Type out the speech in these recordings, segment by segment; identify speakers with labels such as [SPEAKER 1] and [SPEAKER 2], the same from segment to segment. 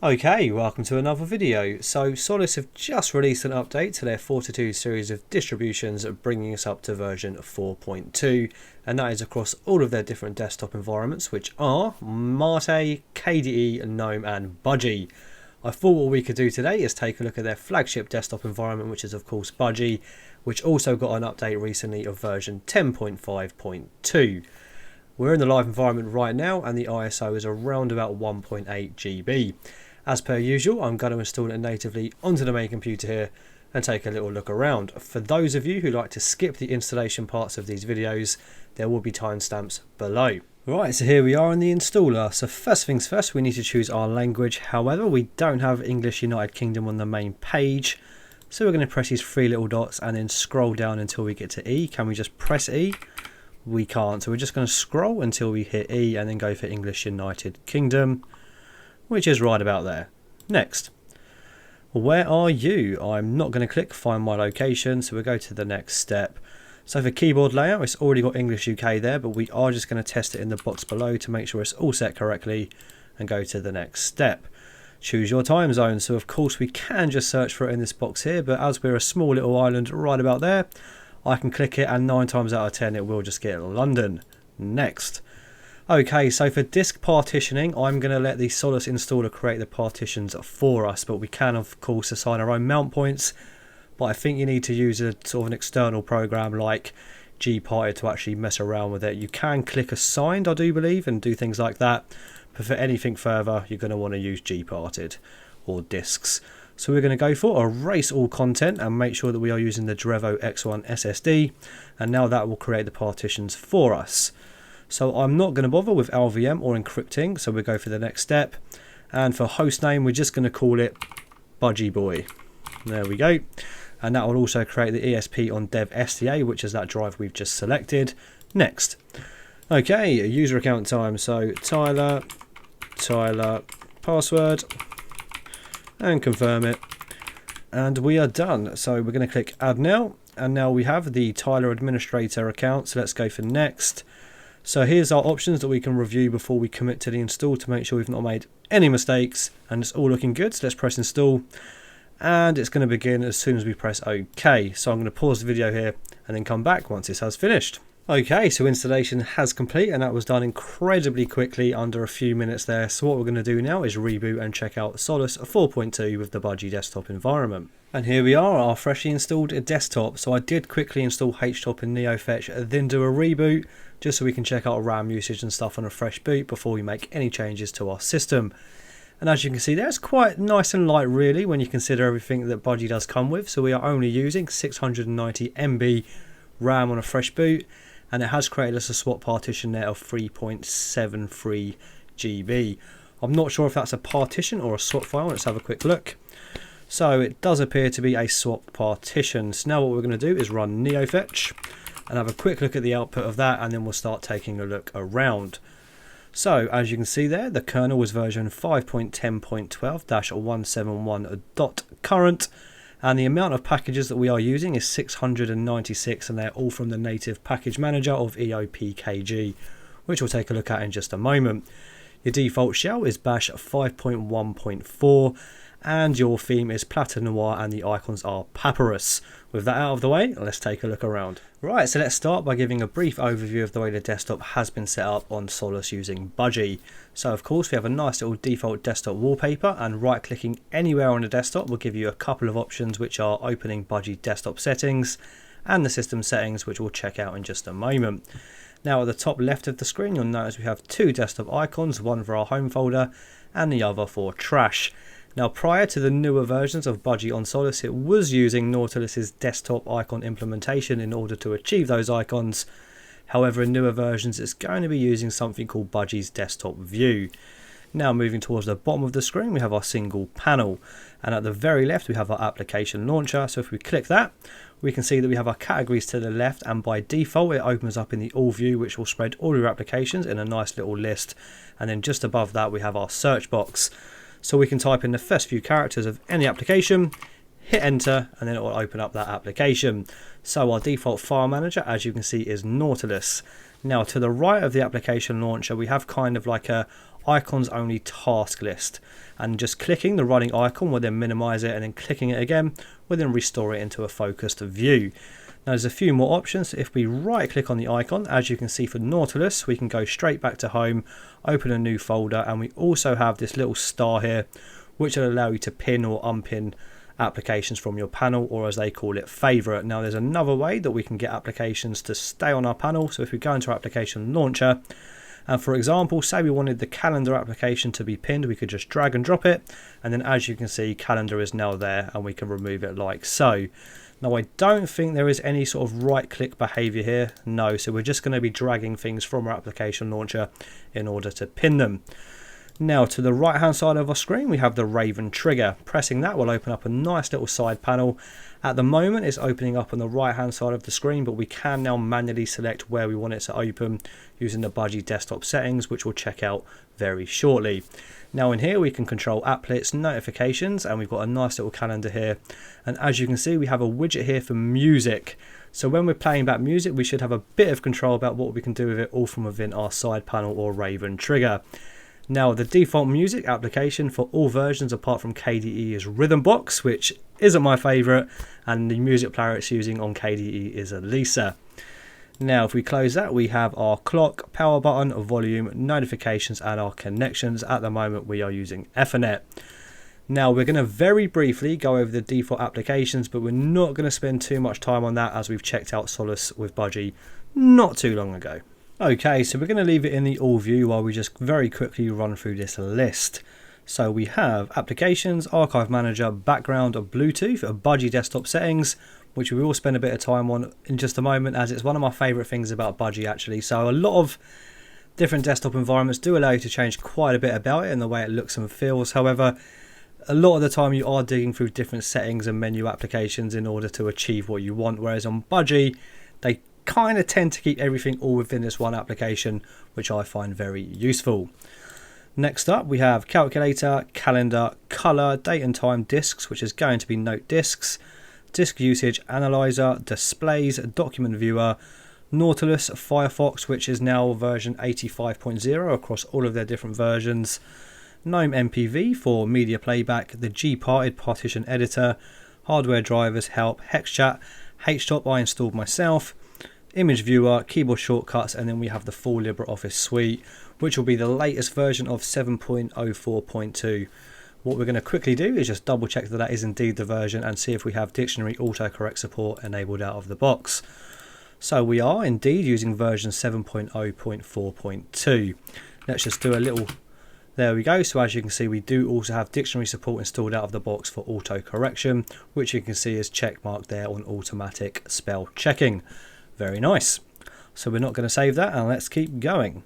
[SPEAKER 1] Okay, welcome to another video. So Solus have just released an update to their Fortitude series of distributions, bringing us up to version 4.2, and that is across all of their different desktop environments, which are Mate, KDE, GNOME and Budgie. I thought what we could do today is take a look at their flagship desktop environment, which is of course Budgie, which also got an update recently of version 10.5.2. We're in the live environment right now and the ISO is around about 1.8 GB. As per usual, I'm going to install it natively onto the main computer here and take a little look around. For those of you who like to skip the installation parts of these videos, there will be timestamps below. Right, so here we are in the installer. So first things first, we need to choose our language. However, we don't have English United Kingdom on the main page. So we're going to press these three little dots and then scroll down until we get to E. Can we just press E? We can't. So we're just going to scroll until we hit E and then go for English United Kingdom, which is right about there. Next. Where are you? I'm not going to click find my location, so we'll go to the next step. So for keyboard layout, it's already got English UK there, but we are just going to test it in the box below to make sure it's all set correctly and go to the next step. Choose your time zone. So of course we can just search for it in this box here, but as we're a small little island right about there, I can click it and 9 times out of 10 it will just get London. Next. Okay, so for disk partitioning, I'm going to let the Solus installer create the partitions for us, but we can of course assign our own mount points. But I think you need to use a sort of an external program like gparted to actually mess around with it. You can click assigned, I do believe, and do things like that. But for anything further, you're going to want to use gparted or disks. So we're going to go for erase all content and make sure that we are using the Drevo X1 SSD. And now that will create the partitions for us. So I'm not going to bother with LVM or encrypting, so we'll go for the next step. And for hostname, we're just going to call it Budgie Boy. There we go. And that will also create the ESP on dev STA, which is that drive we've just selected. Next. Okay, user account time. So Tyler, password, and confirm it. And we are done. So we're going to click add now. And now we have the Tyler administrator account. So let's go for next. So here's our options that we can review before we commit to the install to make sure we've not made any mistakes, and it's all looking good. So let's press install and it's going to begin as soon as we press OK. So I'm going to pause the video here and then come back once this has finished. Okay, so installation has complete and that was done incredibly quickly, under a few minutes there. So what we're going to do now is reboot and check out Solus 4.2 with the Budgie desktop environment. And here we are, our freshly installed desktop. So I did quickly install HTOP and NeoFetch, then do a reboot, just so we can check out RAM usage and stuff on a fresh boot before we make any changes to our system. And as you can see there, it's quite nice and light really when you consider everything that Budgie does come with. So we are only using 690 MB RAM on a fresh boot, and it has created us a swap partition there of 3.73 GB. I'm not sure if that's a partition or a swap file. Let's have a quick look. So it does appear to be a swap partition. So now what we're going to do is run NeoFetch and have a quick look at the output of that, and then we'll start taking a look around. So as you can see there, the kernel was version 5.10.12-171.current, and the amount of packages that we are using is 696, and they're all from the native package manager of EOPKG, which we'll take a look at in just a moment. Your default shell is bash 5.1.4, and your theme is Platinum Noir and the icons are Papyrus. With that out of the way, let's take a look around. Right, so let's start by giving a brief overview of the way the desktop has been set up on Solus using Budgie. So of course we have a nice little default desktop wallpaper, and right clicking anywhere on the desktop will give you a couple of options, which are opening Budgie desktop settings and the system settings, which we'll check out in just a moment. Now at the top left of the screen you'll notice we have two desktop icons, one for our home folder and the other for trash. Now prior to the newer versions of Budgie on Solus, it was using Nautilus's desktop icon implementation in order to achieve those icons. However, in newer versions it's going to be using something called Budgie's desktop view. Now moving towards the bottom of the screen we have our single panel, and at the very left we have our application launcher. So if we click that, we can see that we have our categories to the left, and by default it opens up in the all view, which will spread all your applications in a nice little list. And then just above that we have our search box. So we can type in the first few characters of any application, hit enter, and then it will open up that application. So our default file manager, as you can see, is Nautilus. Now to the right of the application launcher we have kind of like a icons only task list, and just clicking the running icon will then minimize it, and then clicking it again will then restore it into a focused view. Now there's a few more options. If we right click on the icon, as you can see for Nautilus, we can go straight back to home, open a new folder, and we also have this little star here which will allow you to pin or unpin applications from your panel, or as they call it, favorite. Now there's another way that we can get applications to stay on our panel. So if we go into our application launcher, and for example, say we wanted the calendar application to be pinned, we could just drag and drop it, and then as you can see, calendar is now there, and we can remove it like so. Now I don't think there is any sort of right click behavior here, no, so we're just going to be dragging things from our application launcher in order to pin them. Now to the right hand side of our screen we have the Raven trigger. Pressing that will open up a nice little side panel. At the moment it's opening up on the right hand side of the screen, but we can now manually select where we want it to open using the Budgie desktop settings, which we'll check out very shortly. Now in here we can control applets, notifications, and we've got a nice little calendar here, and as you can see we have a widget here for music. So when we're playing back music we should have a bit of control about what we can do with it, all from within our side panel or Raven trigger. Now the default music application for all versions apart from KDE is Rhythmbox, which isn't my favourite, and the music player it's using on KDE is Elisa. Now if we close that we have our clock, power button, volume, notifications, and our connections. At the moment we are using Ethernet. Now we're going to very briefly go over the default applications, but we're not going to spend too much time on that as we've checked out Solus with Budgie not too long ago. Okay, so we're going to leave it in the all view while we just very quickly run through this list. So we have applications, archive manager, background, Bluetooth, Budgie desktop settings, which we will spend a bit of time on in just a moment, as it's one of my favourite things about Budgie actually. So a lot of different desktop environments do allow you to change quite a bit about it and the way it looks and feels. However, a lot of the time you are digging through different settings and menu applications in order to achieve what you want, whereas on Budgie they kind of tend to keep everything all within this one application, which I find very useful. Next up we have calculator, calendar, color, date and time disks, which is going to be note disks, disk usage analyzer, displays, document viewer, Nautilus, Firefox, which is now version 85.0 across all of their different versions, GNOME MPV for media playback, the gparted partition editor, hardware drivers, help, hexchat, htop I installed myself, image viewer, keyboard shortcuts, and then we have the full LibreOffice suite, which will be the latest version of 7.04.2. What we're going to quickly do is just double check that that is indeed the version and see if we have dictionary autocorrect support enabled out of the box. So we are indeed using version 7.0.4.2. Let's just do a little, there we go. So as you can see we do also have dictionary support installed out of the box for autocorrection, which you can see is checkmarked there on automatic spell checking. Very nice. So we're not going to save that and let's keep going.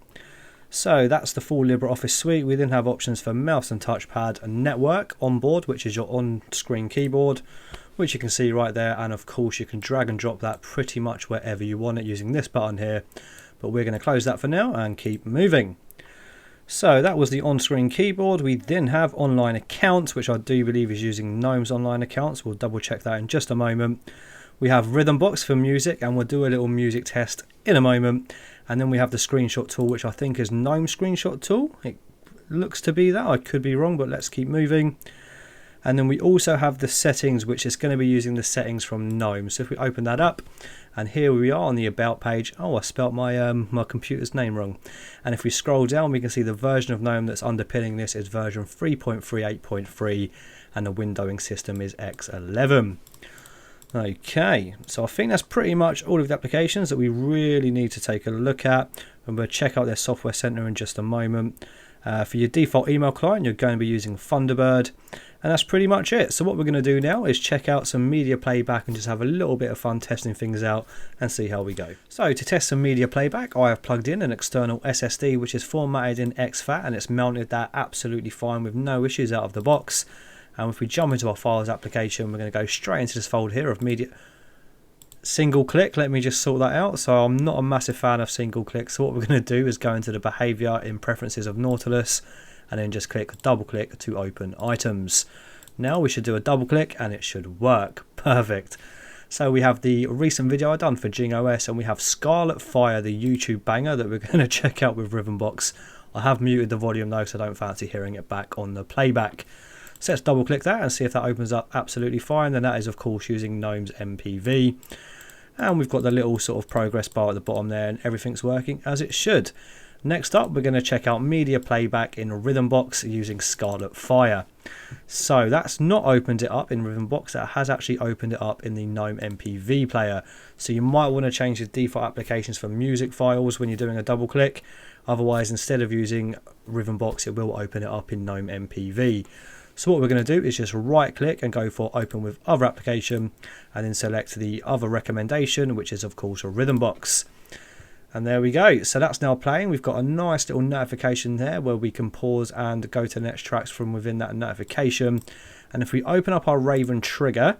[SPEAKER 1] So that's the full LibreOffice suite. We then have options for mouse and touchpad and network onboard, which is your on-screen keyboard, which you can see right there, and of course you can drag and drop that pretty much wherever you want it using this button here, but we're going to close that for now and keep moving. So that was the on-screen keyboard. We then have online accounts, which I do believe is using GNOME's online accounts. We'll double check that in just a moment. We have Rhythmbox for music, and we'll do a little music test in a moment. And then we have the screenshot tool, which I think is GNOME screenshot tool. It looks to be that. I could be wrong, but let's keep moving. And then we also have the settings, which is going to be using the settings from GNOME. So if we open that up, and here we are on the about page. Oh, I spelt my my computer's name wrong. And if we scroll down, we can see the version of GNOME that's underpinning this is version 3.38.3, and the windowing system is X11. Okay, so I think that's pretty much all of the applications that we really need to take a look at, and we'll check out their software center in just a moment. For your default email client, you're going to be using Thunderbird, and that's pretty much it. So what we're going to do now is check out some media playback and just have a little bit of fun testing things out and see how we go. So to test some media playback, I have plugged in an external SSD which is formatted in exFAT, and it's mounted that absolutely fine with no issues out of the box. And if we jump into our files application, we're going to go straight into this folder here of media. Single click, let me just sort that out. So I'm not a massive fan of single click. So what we're going to do is go into the behavior in preferences of Nautilus and then just click double click to open items. Now we should do a double click and it should work. Perfect. So we have the recent video I done for GNOME, and we have Scarlet Fire, the YouTube banger that we're going to check out with Rhythmbox I have muted the volume though, so I don't fancy hearing it back on the playback. So let's double click that and see if that opens up absolutely fine. Then that is of course using GNOME's MPV. And we've got the little sort of progress bar at the bottom there, and everything's working as it should. Next up, we're going to check out media playback in Rhythmbox using Scarlet Fire. So that's not opened it up in Rhythmbox, that has actually opened it up in the GNOME MPV player. So you might want to change the default applications for music files when you're doing a double click. Otherwise, instead of using Rhythmbox, it will open it up in GNOME MPV. So what we're going to do is just right click and go for open with other application, and then select the other recommendation, which is of course a Rhythmbox. And there we go. So that's now playing. We've got a nice little notification there where we can pause and go to the next tracks from within that notification. And if we open up our Raven trigger,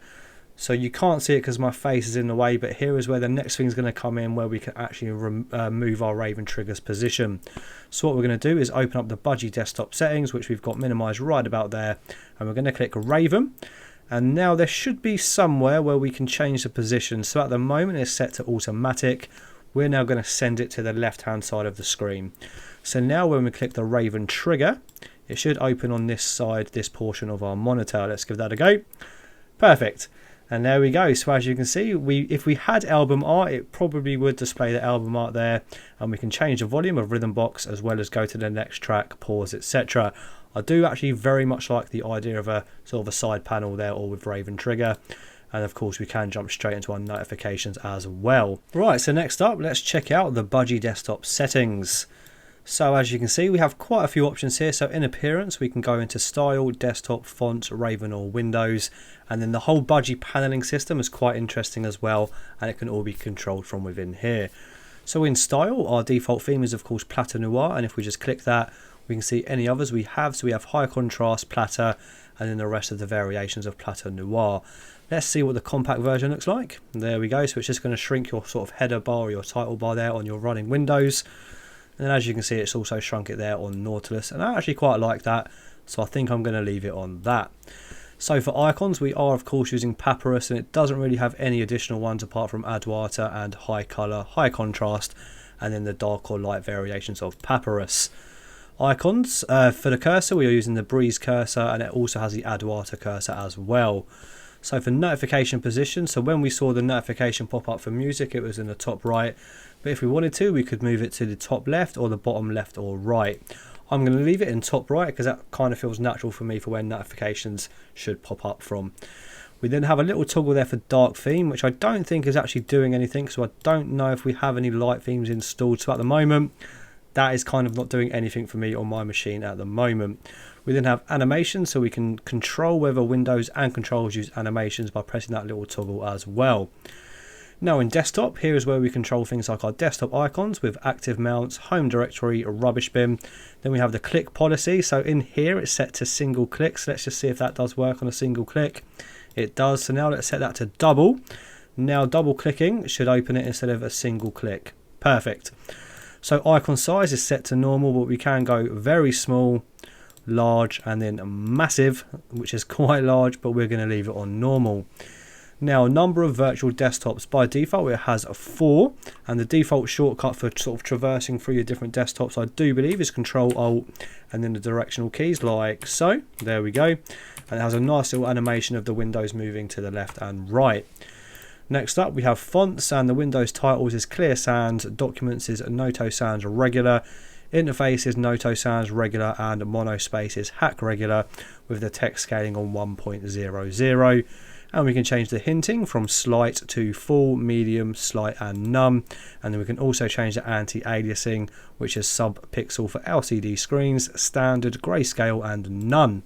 [SPEAKER 1] so you can't see it because my face is in the way, but here is where the next thing is going to come in, where we can actually move our Raven trigger's position. So what we're going to do is open up the Budgie desktop settings, which we've got minimized right about there, and we're going to click Raven. And now there should be somewhere where we can change the position. So at the moment it's set to automatic. We're now going to send it to the left hand side of the screen. So now when we click the Raven trigger, it should open on this side, this portion of our monitor. Let's give that a go. Perfect. And there we go. So as you can see, if we had album art, it probably would display the album art there, and we can change the volume of Rhythmbox as well as go to the next track, pause, etc. I do actually very much like the idea of a sort of a side panel there, all with Raven trigger. And of course we can jump straight into our notifications as well. Right, so next up, let's check out the Budgie desktop settings. So as you can see, we have quite a few options here. So in appearance, we can go into style, desktop, fonts, Raven or Windows. And then the whole Budgie paneling system is quite interesting as well, and it can all be controlled from within here. So in style, our default theme is of course Platter Noir, and if we just click that, we can see any others we have. So we have high contrast, platter, and then the rest of the variations of Platter Noir. Let's see what the compact version looks like. There we go. So it's just going to shrink your sort of header bar or your title bar there on your running Windows. And then as you can see, it's also shrunk it there on Nautilus, and I actually quite like that, so I think I'm going to leave it on that. So for icons, we are of course using Papyrus, and it doesn't really have any additional ones apart from Adwater and High Color, High Contrast, and then the dark or light variations of Papyrus. Icons, for the cursor, we are using the Breeze cursor, and it also has the Adwater cursor as well. So for notification position, so when we saw the notification pop up for music, it was in the top right. But if we wanted to, we could move it to the top left or the bottom left or right. I'm going to leave it in top right because that kind of feels natural for me for when notifications should pop up from. We then have a little toggle there for dark theme, which I don't think is actually doing anything. So I don't know if we have any light themes installed. So at the moment, that is kind of not doing anything for me on my machine at the moment. We then have animation, so we can control whether Windows and controls use animations by pressing that little toggle as well. Now in desktop, here is where we control things like our desktop icons with active mounts, home directory, rubbish bin. Then we have the click policy, so in here it's set to single clicks. Let's just see if that does work on a single click. It does, so now let's set that to double. Now double clicking should open it instead of a single click. Perfect. So icon size is set to normal, but we can go very small, large, and then massive, which is quite large, but we're going to leave it on normal. Now, number of virtual desktops, by default it has 4, and the default shortcut for sort of traversing through your different desktops, I do believe, is Control Alt and then the directional keys like so. There we go. And it has a nice little animation of the windows moving to the left and right. Next up, we have fonts, and the Windows titles is Clear Sans, Documents is Noto Sans Regular, Interface is Noto Sans Regular, and Monospace is Hack Regular, with the text scaling on 1.00. And we can change the hinting from slight to full, medium, slight, and none. And then we can also change the anti-aliasing, which is sub-pixel for LCD screens, standard, grayscale, and none.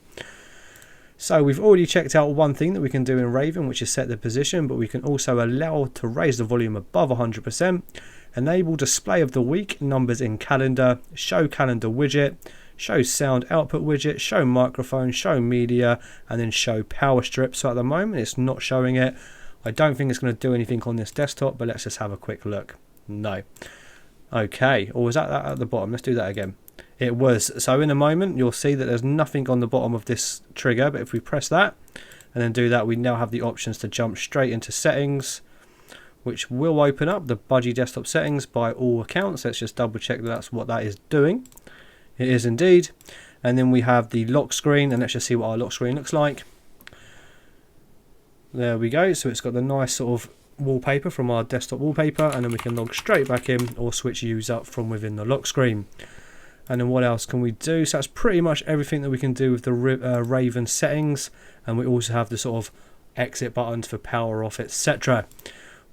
[SPEAKER 1] So we've already checked out one thing that we can do in Raven, which is set the position, but we can also allow to raise the volume above 100%, enable display of the week, numbers in calendar, show calendar widget, show sound output widget, show microphone, show media, and then show power strip. So at the moment it's not showing it. I don't think it's going to do anything on this desktop, but let's just have a quick look. No. Okay, or was that at the bottom? Let's do that again. It was. So in a moment you'll see that there's nothing on the bottom of this trigger, but if we press that and then do that, we now have the options to jump straight into settings, which will open up the Budgie desktop settings by all accounts. Let's just double check that that's what that is doing. It is indeed. And then we have the lock screen, and let's just see what our lock screen looks like. There we go. So it's got the nice sort of wallpaper from our desktop wallpaper, and then we can log straight back in or switch use up from within the lock screen. And then what else can we do? So that's pretty much everything that we can do with the Raven settings, and we also have the sort of exit buttons for power off, etc.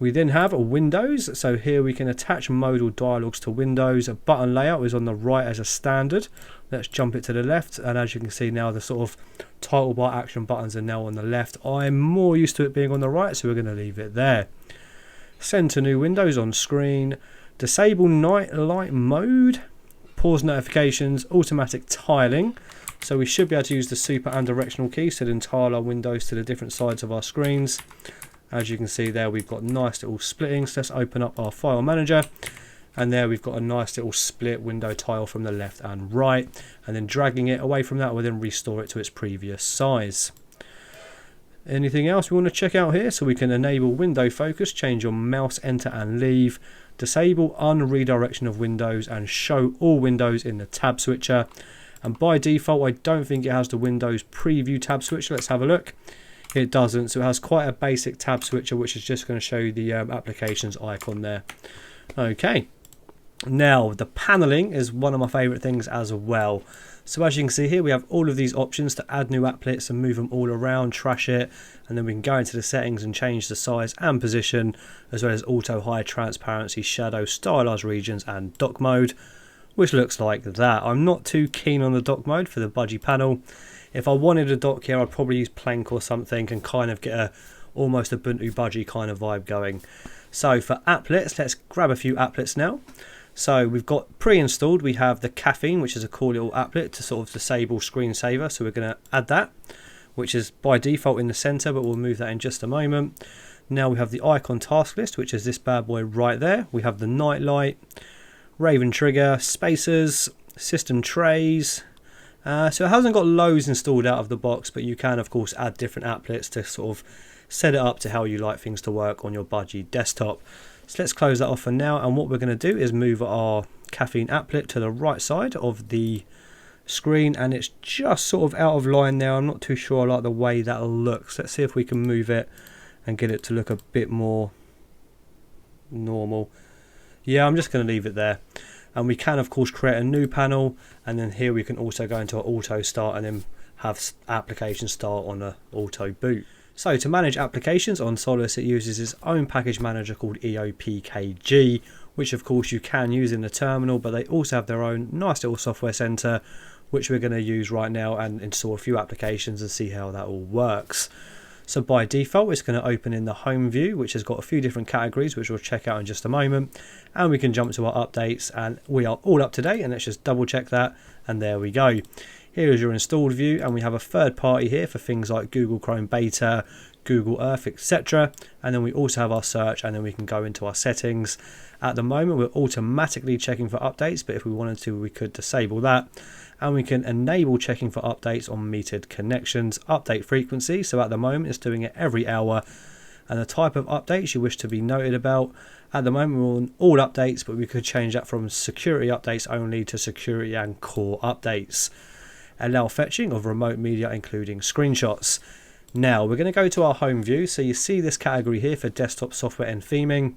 [SPEAKER 1] We then have a Windows, so here we can attach modal dialogues to Windows. A button layout is on the right as a standard. Let's jump it to the left, and as you can see now, the sort of title bar action buttons are now on the left. I'm more used to it being on the right, so we're going to leave it there. Send to new windows on screen. Disable night light mode. Pause notifications, automatic tiling. So we should be able to use the super and directional keys to then tile our windows to the different sides of our screens. As you can see there, we've got nice little splittings. Let's open up our file manager, and there we've got a nice little split window tile from the left and right, and then dragging it away from that will then restore it to its previous size. Anything else we want to check out here? So we can enable window focus, change your mouse enter and leave, disable unredirection of windows, and show all windows in the tab switcher. And by default, I don't think it has the Windows preview tab switcher. Let's have a look. It doesn't, so it has quite a basic tab switcher, which is just going to show you the applications icon there. Okay, now the paneling is one of my favorite things as well. So as you can see here, we have all of these options to add new applets and move them all around, trash it, and then we can go into the settings and change the size and position, as well as auto high transparency, shadow, stylized regions, and dock mode, which looks like that. I'm not too keen on the dock mode for the Budgie panel. If I wanted a dock here, I'd probably use Plank or something and kind of get almost a Ubuntu Budgie kind of vibe going. So for applets, let's grab a few applets now. So we've got pre-installed, we have the caffeine, which is a cool little applet to sort of disable screensaver. So we're going to add that, which is by default in the center, but we'll move that in just a moment. Now we have the icon task list, which is this bad boy right there. We have the night light, Raven trigger, spacers, system trays. So it hasn't got loads installed out of the box, but you can of course add different applets to sort of set it up to how you like things to work on your Budgie desktop. So let's close that off for now, and what we're going to do is move our caffeine applet to the right side of the screen, and it's just sort of out of line there. I'm not too sure I like the way that looks. Let's see if we can move it and get it to look a bit more normal. Yeah, I'm just going to leave it there. And we can of course create a new panel, and then here we can also go into our auto start and then have application start on a auto boot. So to manage applications on Solus, it uses its own package manager called EOPKG, which of course you can use in the terminal, but they also have their own nice little software center, which we're going to use right now and install a few applications and see how that all works. So by default, it's going to open in the home view, which has got a few different categories, which we'll check out in just a moment. And we can jump to our updates, and we are all up to date. And let's just double check that. And there we go. Here is your installed view, and we have a third party here for things like Google Chrome Beta, Google Earth, etc. And then we also have our search, and then we can go into our settings. At the moment, we're automatically checking for updates, but if we wanted to, we could disable that. And we can enable checking for updates on metered connections, update frequency. So at the moment, it's doing it every hour. And the type of updates you wish to be noted about. At the moment, we're on all updates, but we could change that from security updates only to security and core updates. Allow fetching of remote media, including screenshots. Now we're going to go to our home view. So you see this category here for desktop software and theming.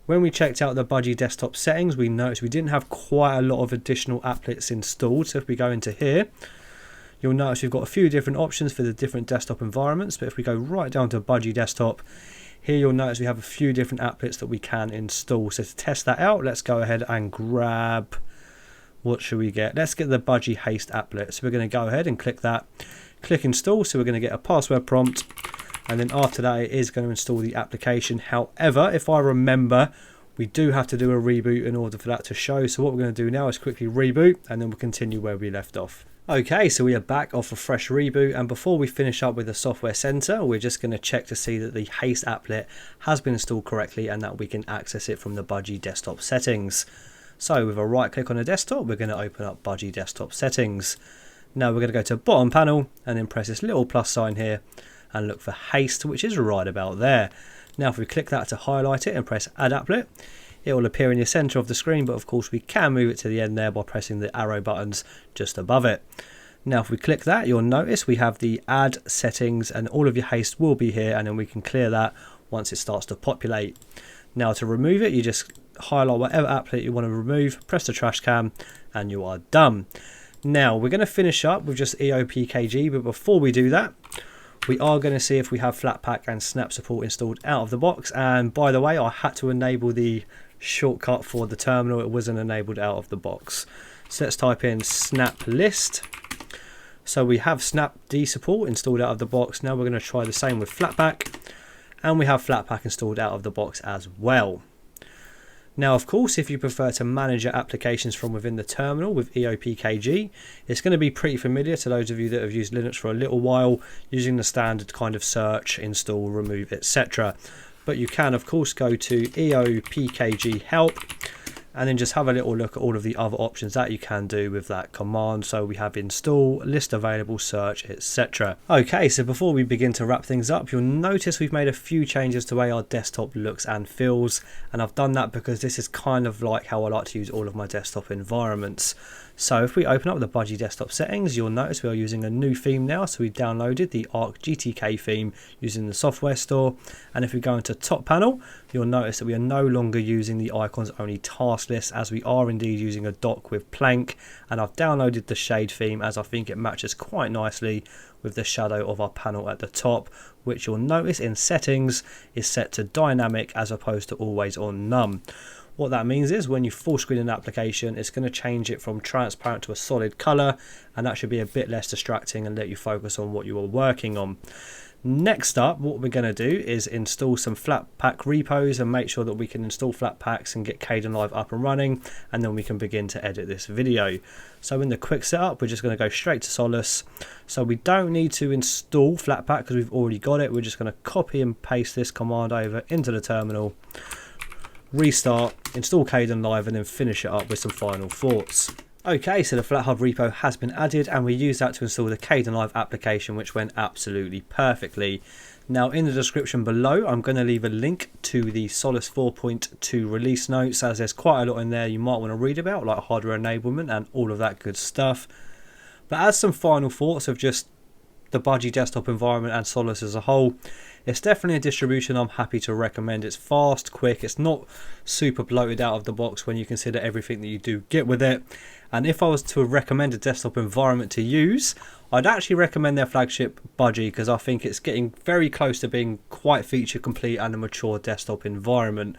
[SPEAKER 1] When we checked out the Budgie desktop settings, we noticed we didn't have quite a lot of additional applets installed. So if we go into here, you'll notice we've got a few different options for the different desktop environments. But if we go right down to Budgie desktop, here you'll notice we have a few different applets that we can install. So to test that out, let's go ahead and grab, what should we get? Let's get the Budgie Haste applet. So we're going to go ahead and click that. Click install, so we're going to get a password prompt. And then after that, it is going to install the application. However, if I remember, we do have to do a reboot in order for that to show. So what we're going to do now is quickly reboot, and then we'll continue where we left off. Okay, so we are back off a fresh reboot, and before we finish up with the software center, we're just going to check to see that the Haste applet has been installed correctly and that we can access it from the Budgie desktop settings. So with a right click on the desktop, we're going to open up Budgie desktop settings. Now we're going to go to bottom panel and then press this little plus sign here and look for Haste, which is right about there. Now if we click that to highlight it and press add applet, it will appear in the center of the screen, but of course we can move it to the end there by pressing the arrow buttons just above it. Now if we click that, you'll notice we have the add settings, and all of your haste will be here, and then we can clear that once it starts to populate. Now to remove it, you just highlight whatever applet you want to remove, press the trash can, and you are done. Now we're going to finish up with just EOPKG, but before we do that, we are going to see if we have Flatpak and Snap support installed out of the box. And by the way, I had to enable the shortcut for the terminal, it wasn't enabled out of the box. So let's type in snap list. So we have Snapd support installed out of the box. Now we're going to try the same with Flatpak, and we have Flatpak installed out of the box as well. Now of course, if you prefer to manage your applications from within the terminal with EOPKG, it's going to be pretty familiar to those of you that have used Linux for a little while, using the standard kind of search, install, remove, etc. But you can of course go to EOPKG help, and then just have a little look at all of the other options that you can do with that command. So we have install, list available, search, etc. Okay, so before we begin to wrap things up, you'll notice we've made a few changes to the way our desktop looks and feels, and I've done that because this is kind of like how I like to use all of my desktop environments. So if we open up the Budgie desktop settings, you'll notice we are using a new theme now. So we've downloaded the Arc GTK theme using the software store. And if we go into top panel, you'll notice that we are no longer using the icons only task list, as we are indeed using a dock with Plank. And I've downloaded the shade theme as I think it matches quite nicely with the shadow of our panel at the top, which you'll notice in settings is set to dynamic as opposed to always on none. What that means is when you full screen an application, it's going to change it from transparent to a solid color, and that should be a bit less distracting and let you focus on what you are working on. Next up, what we're going to do is install some Flatpak repos and make sure that we can install Flatpaks and get Kdenlive up and running, and then we can begin to edit this video. So in the quick setup, we're just going to go straight to Solus. So we don't need to install Flatpak because we've already got it. We're just going to copy and paste this command over into the terminal, restart, install Kdenlive, and then finish it up with some final thoughts. Okay, so the FlatHub repo has been added, and we use that to install the Kdenlive application, which went absolutely perfectly. Now in the description below, I'm going to leave a link to the Solus 4.2 release notes, as there's quite a lot in there you might want to read about, like hardware enablement and all of that good stuff. But as some final thoughts of just the Budgie desktop environment and Solus as a whole, it's definitely a distribution I'm happy to recommend. It's fast, quick, it's not super bloated out of the box when you consider everything that you do get with it. And if I was to recommend a desktop environment to use, I'd actually recommend their flagship Budgie, because I think it's getting very close to being quite feature complete and a mature desktop environment.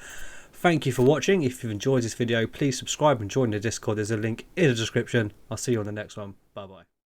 [SPEAKER 1] Thank you for watching. If you've enjoyed this video, please subscribe and join the Discord. There's a link in the description. I'll see you on the next one. Bye bye.